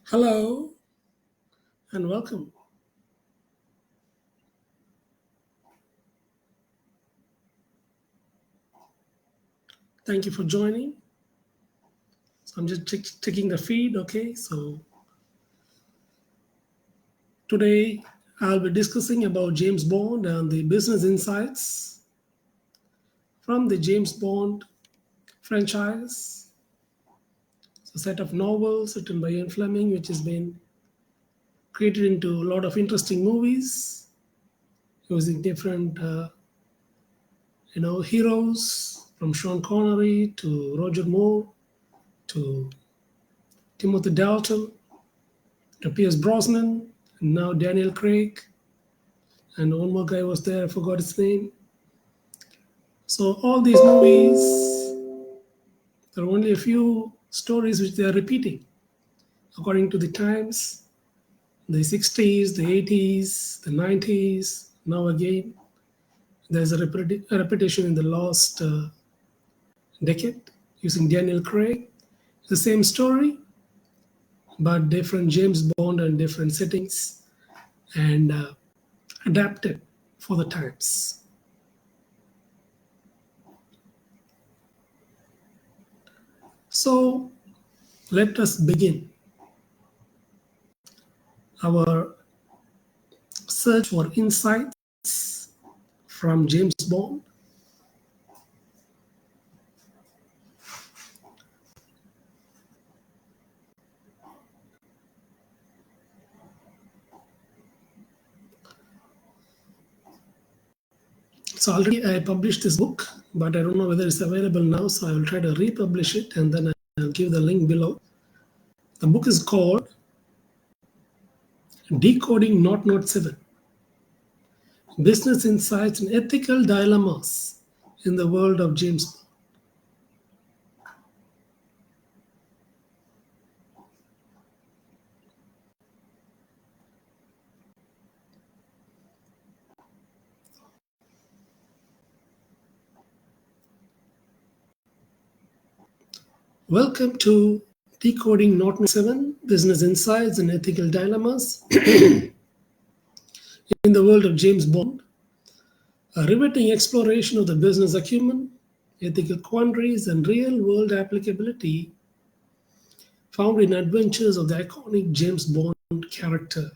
Hello and welcome. Thank you for joining. So I'm just checking the feed. Okay, so today I'll be discussing about James Bond and the business insights from the James Bond franchise. It's a set of novels written by Ian Fleming, which has been created into a lot of interesting movies using different, heroes from Sean Connery to Roger Moore to Timothy Dalton to Pierce Brosnan, and now Daniel Craig, and one more guy was there, I forgot his name. So all these movies, there are only a few stories which they are repeating according to the times, the 60s, the 80s, the 90s. Now again, there's a repetition in the last decade using Daniel Craig. The same story, but different James Bond and different settings and adapted for the times. So let us begin our search for insights from James Bond. So already I published this book, but I don't know whether it's available now, so I will try to republish it and then I'll give the link below. The book is called Decoding Not 7: Business Insights and Ethical Dilemmas in the World of James Bond. Welcome to Decoding Not 7: Business Insights and Ethical Dilemmas in the World of James Bond. A riveting exploration of the business acumen, ethical quandaries, and real world applicability found in adventures of the iconic James Bond character.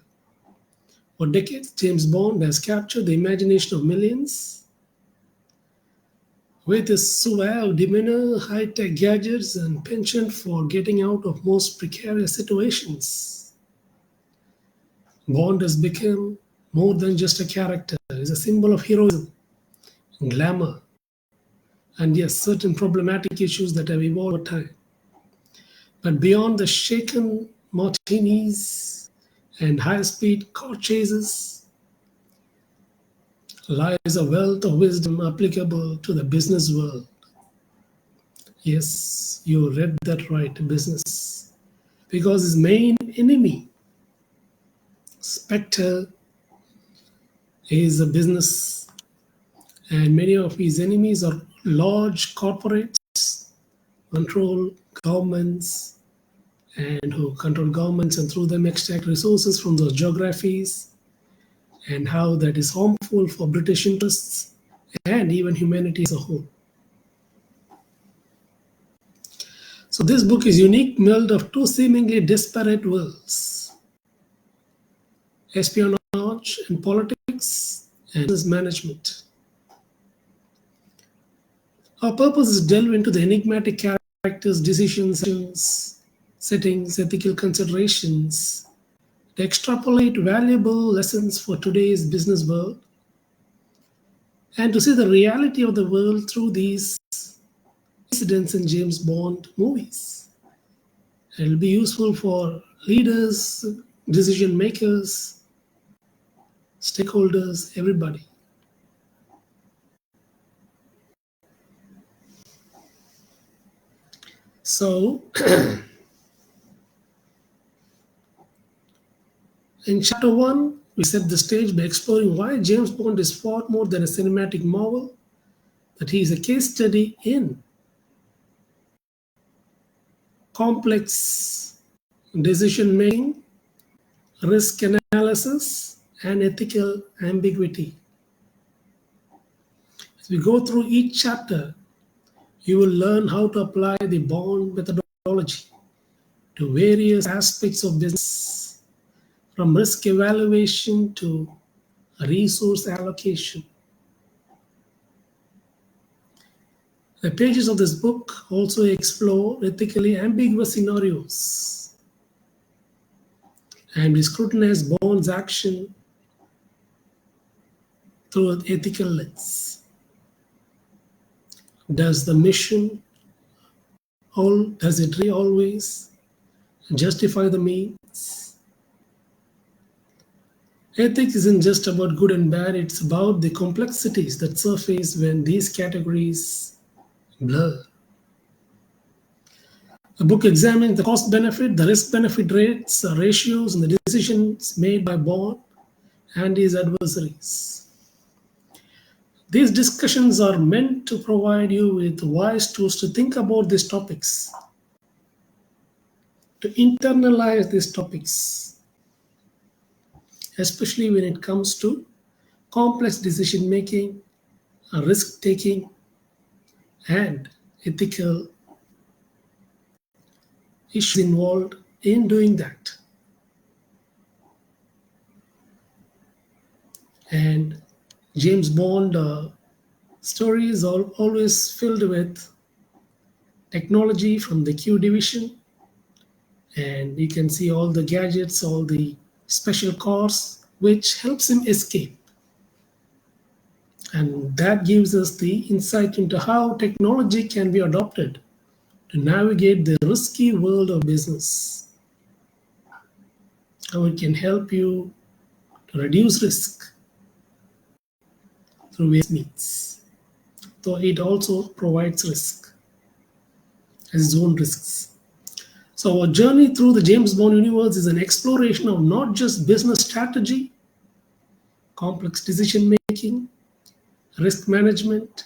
For decades, James Bond has captured the imagination of millions with his suave demeanor, high tech gadgets, and penchant for getting out of most precarious situations. Bond has become more than just a character, he's a symbol of heroism, glamour, and yes, certain problematic issues that have evolved over time. But beyond the shaken martinis and high speed car chases lies a wealth of wisdom applicable to the business world. Yes, you read that right, business. Because his main enemy, Spectre, is a business, and many of his enemies are large corporates, control governments, and who control governments and through them extract resources from those geographies, and how that is harmful for British interests and even humanity as a whole. So this book is unique meld of two seemingly disparate worlds: espionage and politics and business management. Our purpose is to delve into the enigmatic characters, decisions, settings, ethical considerations, to extrapolate valuable lessons for today's business world, and to see the reality of the world through these incidents in James Bond movies. It will be useful for leaders, decision makers, stakeholders, everybody. So, in chapter 1, we set the stage by exploring why James Bond is far more than a cinematic marvel, that he is a case study in complex decision making, risk analysis, and ethical ambiguity. As we go through each chapter, you will learn how to apply the bond methodology to various aspects of business, from risk evaluation to resource allocation. The pages of this book also explore ethically ambiguous scenarios and we scrutinize Bond's action through an ethical lens. Does the mission does it really always justify the means? Ethics isn't just about good and bad, it's about the complexities that surface when these categories blur. The book examines the cost benefit, the risk benefit rates, ratios, and the decisions made by Bond and his adversaries. These discussions are meant to provide you with wise tools to think about these topics, to internalize these topics, especially when it comes to complex decision making, risk taking, and ethical issues involved in doing that. And James Bond stories are always filled with technology from the Q division, and you can see all the gadgets, all the special cars, which helps him escape. And that gives us the insight into how technology can be adopted to navigate the risky world of business. How it can help you to reduce risk through various means. Though it also provides risk as its own risks. So our journey through the James Bond universe is an exploration of not just business strategy, complex decision making, risk management,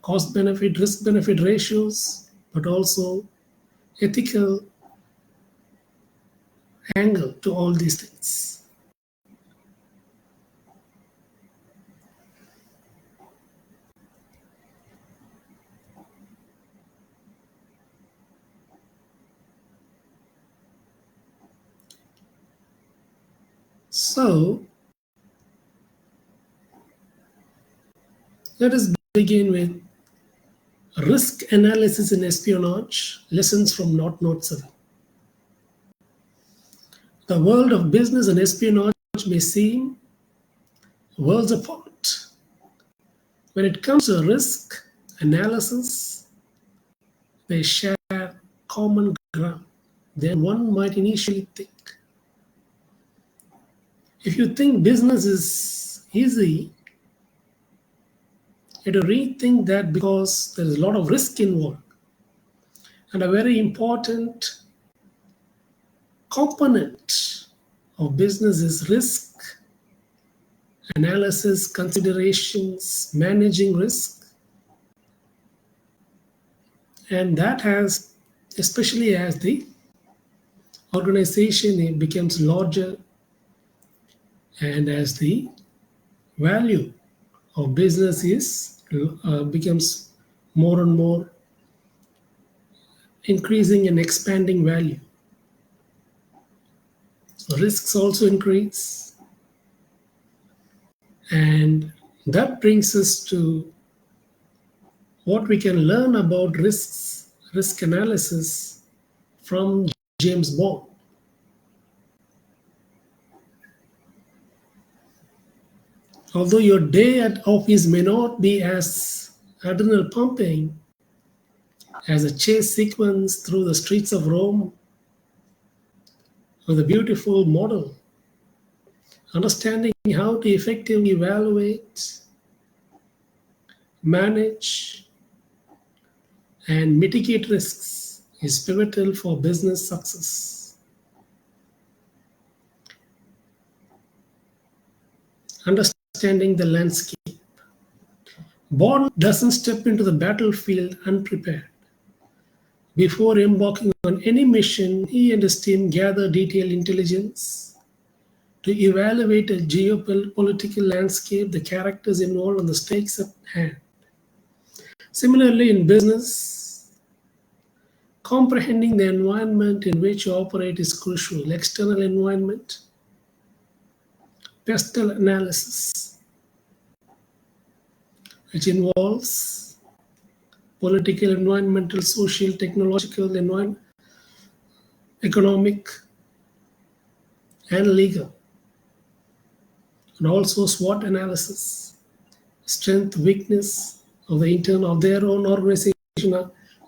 cost benefit, risk benefit ratios, but also ethical angle to all these things. So let us begin with risk analysis in espionage, lessons from Note 7. The world of business and espionage may seem worlds apart. When it comes to risk analysis, they share common ground than one might initially think. If you think business is easy, you have to rethink that because there is a lot of risk involved. And a very important component of business is risk analysis, considerations, managing risk. And that has, especially as the organization it becomes larger and as the value of business is becomes more and more increasing and expanding value. So risks also increase. And that brings us to what we can learn about risks, risk analysis from James Bond. Although your day at office may not be as adrenal pumping as a chase sequence through the streets of Rome with a beautiful model, understanding how to effectively evaluate, manage, and mitigate risks is pivotal for business success. Understanding the landscape. Bond doesn't step into the battlefield unprepared. Before embarking on any mission, he and his team gather detailed intelligence to evaluate a geopolitical landscape, the characters involved, and the stakes at hand. Similarly, in business, comprehending the environment in which you operate is crucial. External environment, pestle analysis, which involves political, environmental, social, technological, economic, and legal, and also SWOT analysis, strength, weakness of their own organization,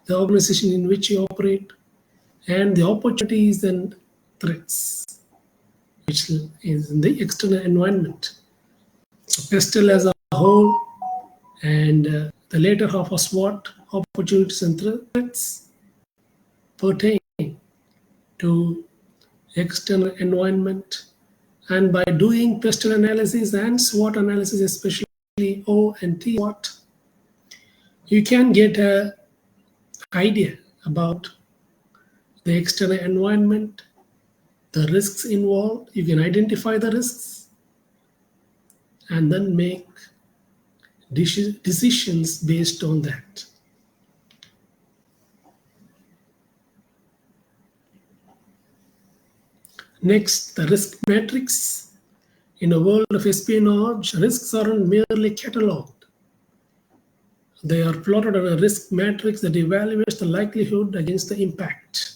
the organization in which you operate, and the opportunities and threats, which is in the external environment. So pestle as a whole, and the later half of SWOT, opportunities and threats, pertain to external environment. And by doing pestle analysis and SWOT analysis, especially O and T SWOT, you can get an idea about the external environment, the risks involved. You can identify the risks and then make decisions based on that. Next, the risk matrix. In a world of espionage, risks aren't merely catalogued. They are plotted on a risk matrix that evaluates the likelihood against the impact.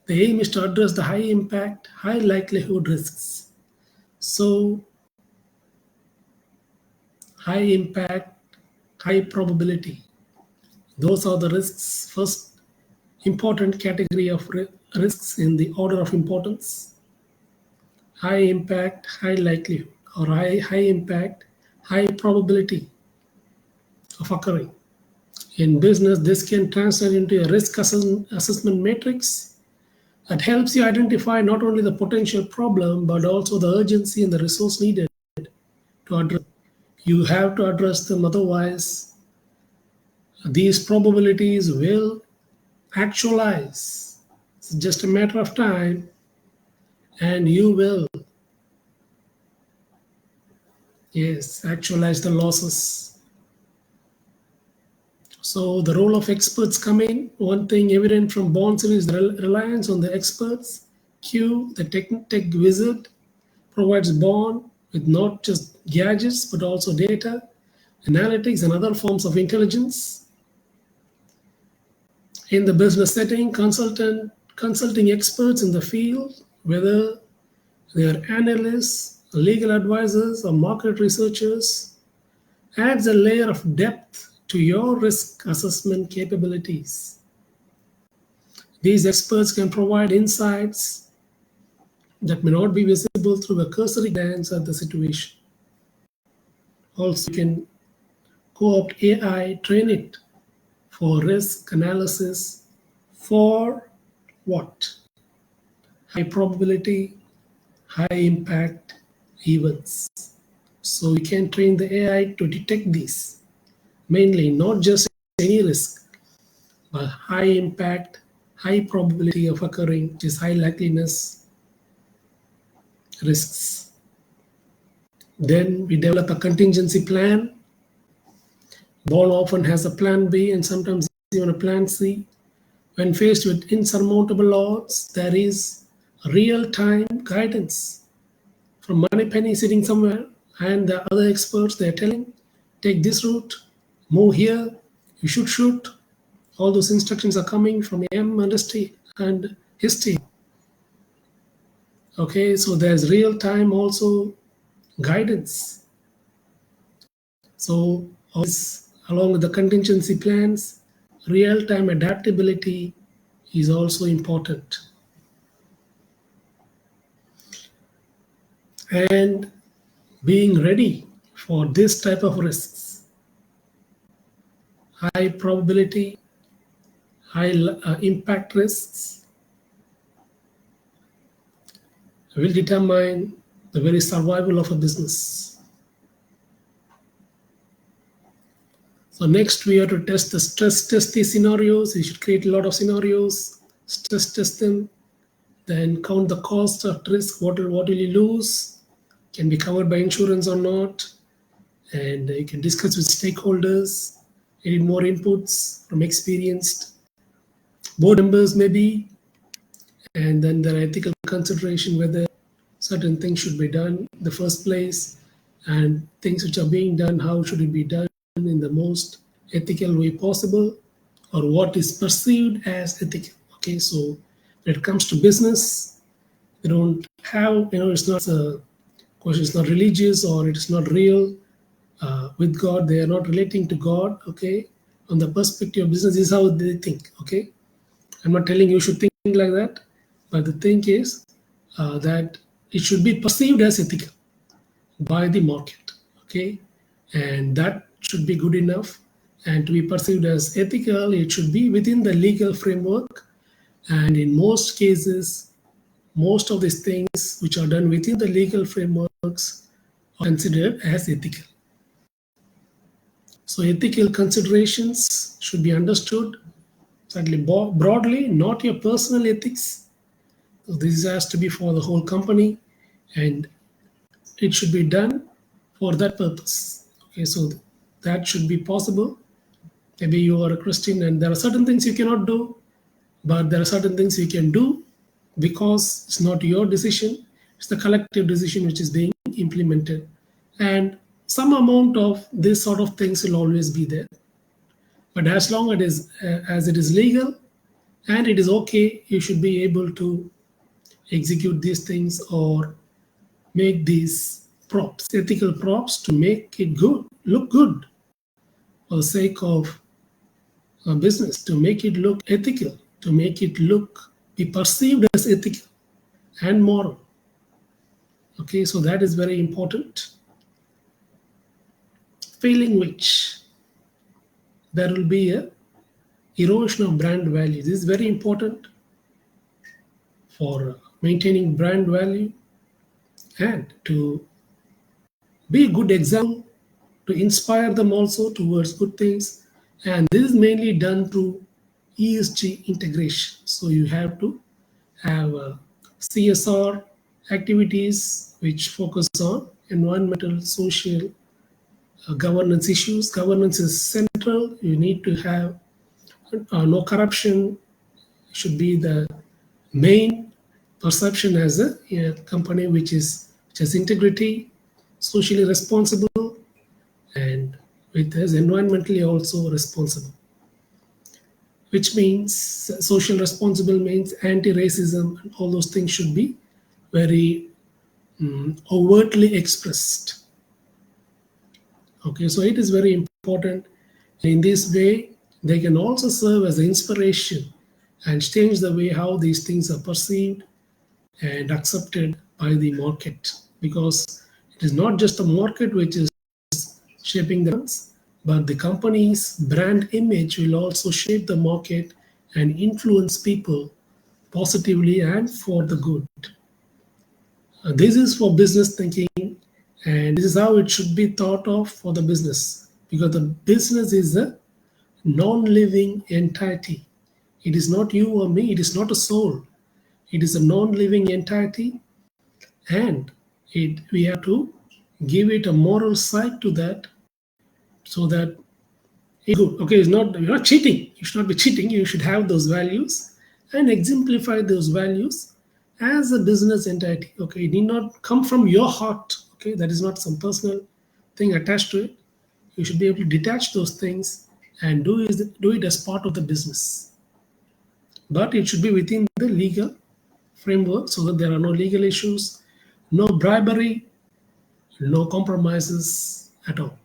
The aim is to address the high impact, high likelihood risks. So, high impact, high probability. Those are the risks. First important category of risks in the order of importance. High impact, high likelihood, or high impact, high probability of occurring. In business, this can translate into a risk assessment matrix that helps you identify not only the potential problem but also the urgency and the resource needed to address. You have to address them, otherwise these probabilities will actualize. It's just a matter of time, and you will, yes, actualize the losses. So the role of experts come in. One thing evident from Bond is the reliance on the experts. Q, the tech wizard, provides Bond with not just gadgets but also data, analytics, and other forms of intelligence. In the business setting, consulting experts in the field, whether they are analysts, legal advisors, or market researchers, adds a layer of depth to your risk assessment capabilities. These experts can provide insights that may not be visible through a cursory glance at the situation. Also, you can co-opt AI, train it for risk analysis for what? High probability, high impact events. So you can train the AI to detect these, mainly not just any risk, but high impact, high probability of occurring, which is high likeliness risks. Then we develop a contingency plan. Bond often has a plan B and sometimes even a plan C. When faced with insurmountable odds, there is real-time guidance from Moneypenny sitting somewhere, and the other experts, they're telling, take this route, move here, you should shoot. All those instructions are coming from M and his team. Okay, so there's real-time also guidance. So along with the contingency plans, real-time adaptability is also important. And being ready for this type of risks, high probability, high impact risks, will determine the very survival of a business. So next we have to test these scenarios. You should create a lot of scenarios, stress test them, then count the cost of risk. What will you lose? Can be covered by insurance or not? And you can discuss with stakeholders, need more inputs from experienced board members maybe, and then there are ethical consideration whether certain things should be done in the first place, and things which are being done, how should it be done in the most ethical way possible, or what is perceived as ethical. Okay, so when it comes to business, they don't have, it's not a question, it's not religious or it's not real with God. They are not relating to God. Okay, on the perspective of business, this is how they think. Okay, I'm not telling you should think like that, but the thing is that it should be perceived as ethical by the market. Okay, and that should be good enough. And to be perceived as ethical, it should be within the legal framework. And in most cases, most of these things which are done within the legal frameworks are considered as ethical. So ethical considerations should be understood slightly broadly, not your personal ethics. So this has to be for the whole company, and it should be done for that purpose. Okay, so that should be possible. Maybe you are a Christian and there are certain things you cannot do, but there are certain things you can do because it's not your decision, it's the collective decision which is being implemented. And some amount of this sort of things will always be there. But as long as it is legal and it is okay, you should be able to execute these things or make these props, ethical props, to make it good, look good for the sake of business, to make it look ethical, to make it be perceived as ethical and moral. Okay, so that is very important. Failing which, there will be a erosion of brand value. This is very important for maintaining brand value and to be a good example, to inspire them also towards good things. And this is mainly done through ESG integration. So you have to have CSR activities which focus on environmental, social, governance issues. Governance is central. You need to have no corruption, should be the main perception as a company which has integrity, socially responsible, and which is environmentally also responsible. Which means social responsible means anti-racism, and all those things should be very overtly expressed. Okay, so it is very important. In this way, they can also serve as inspiration and change the way how these things are perceived and accepted by the market, because it is not just the market which is shaping the trends, but the company's brand image will also shape the market and influence people positively and for the good. This is for business thinking, and this is how it should be thought of for the business, because the business is a non-living entity. It is not you or me, it is not a soul. It is a non-living entity, and we have to give it a moral side to that, so that it's good. Okay, you're not cheating. You should not be cheating. You should have those values and exemplify those values as a business entity. Okay, it need not come from your heart. Okay, that is not some personal thing attached to it. You should be able to detach those things and do it as part of the business. But it should be within the legal framework so that there are no legal issues, no bribery, no compromises at all.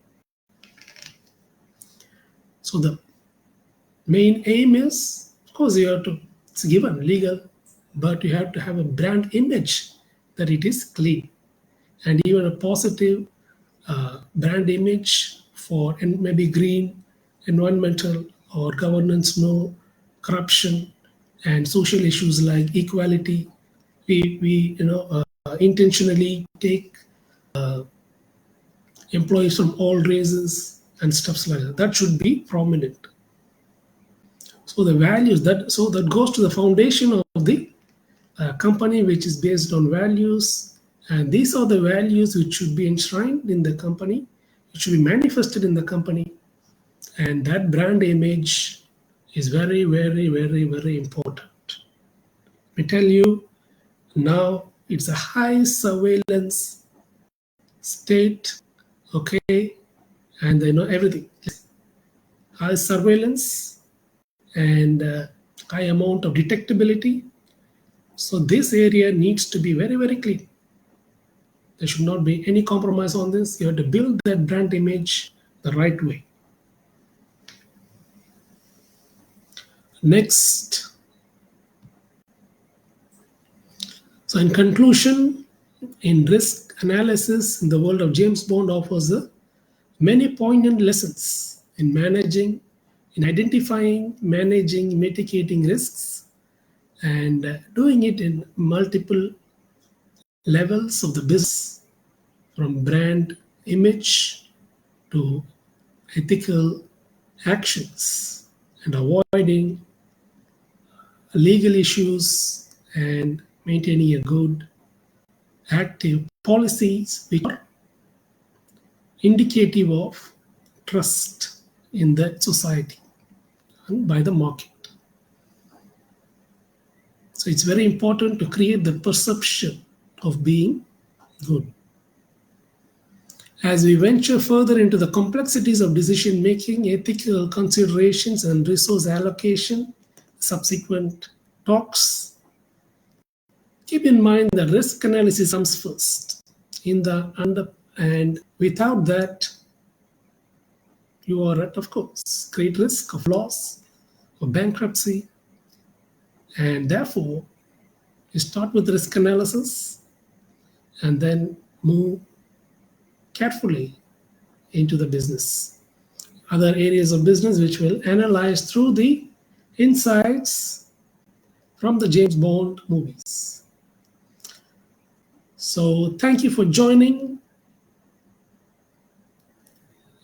So the main aim is, of course, it's given legal, but you have to have a brand image that it is clean, and even a positive brand image for maybe green, environmental, or governance, no corruption, and social issues like equality. We intentionally take employees from all races and stuff like that. That should be prominent. So the values that goes to the foundation of the company, which is based on values, and these are the values which should be enshrined in the company. It should be manifested in the company, and that brand image is very, very, very, very important. Let me tell you, now it's a high surveillance state, okay, and they know everything. High surveillance and high amount of detectability. So this area needs to be very, very clean. There should not be any compromise on this. You have to build that brand image the right way. Next. So in conclusion, in risk analysis in the world of James Bond offers many poignant lessons in managing, in identifying, managing, mitigating risks, and doing it in multiple levels of the business, from brand image to ethical actions, and avoiding legal issues and maintaining a good active policies which are indicative of trust in the society and by the market. So it's very important to create the perception of being good. As we venture further into the complexities of decision making, ethical considerations, and resource allocation, subsequent talks, keep in mind that risk analysis comes first in the under, and without that, you are at, of course, great risk of loss, of bankruptcy, and therefore you start with risk analysis and then move carefully into the business. Other areas of business which will analyze through the insights from the James Bond movies. So thank you for joining.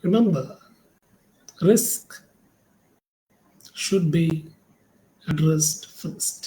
Remember, risk should be addressed first.